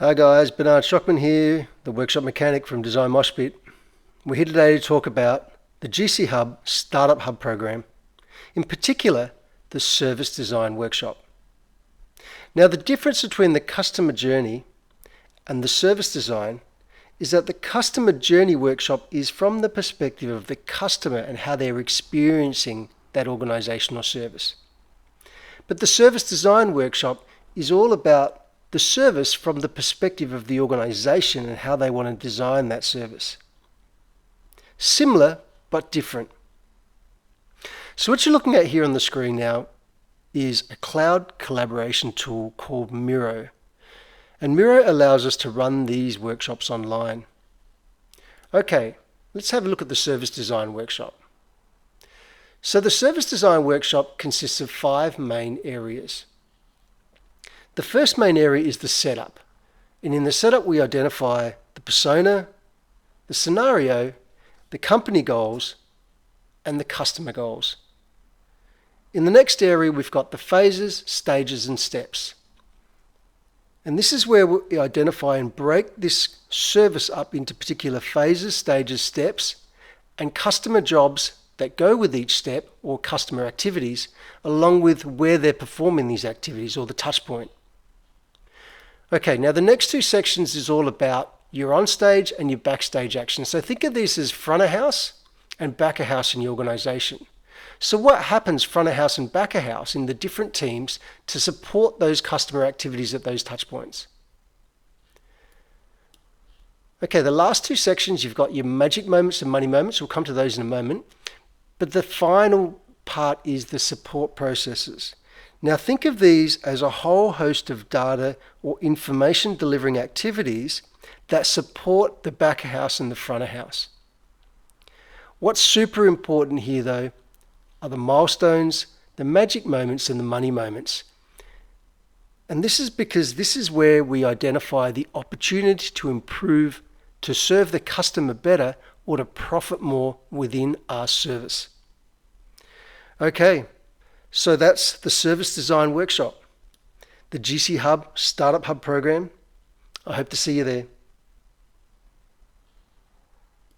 Hi guys, Bernard Schockman here, the workshop mechanic from Design Moshpit. We're here today to talk about the GC Hub Startup Hub program, in particular the Service Design Workshop. Now the difference between the customer journey and the service design is that the customer journey workshop is from the perspective of the customer and how they're experiencing that organization or service. But the service design workshop is all about the service from the perspective of the organization and how they want to design that service. Similar, but different. So what you're looking at here on the screen now is a cloud collaboration tool called Miro. And Miro allows us to run these workshops online. Okay, let's have a look at the service design workshop. So the service design workshop consists of 5 main areas. The first main area is the setup. And in the setup we identify the persona, the scenario, the company goals, and the customer goals. In the next area we've got the phases, stages, and steps. And this is where we identify and break this service up into particular phases, stages, steps, and customer jobs that go with each step or customer activities, along with where they're performing these activities or the touch point. Okay, now the next 2 sections is all about your on-stage and your backstage action. So think of these as front of house and back of house in your organization. So what happens front of house and back of house in the different teams to support those customer activities at those touch points? Okay, the last 2 sections, you've got your magic moments and money moments. We'll come to those in a moment. But the final part is the support processes. Now think of these as a whole host of data or information delivering activities that support the back of house and the front of house. What's super important here though are the milestones, the magic moments, and the money moments. And this is because this is where we identify the opportunity to improve, to serve the customer better, or to profit more within our service. Okay. So that's the Service Design Workshop, the GC Hub Startup Hub program. I hope to see you there.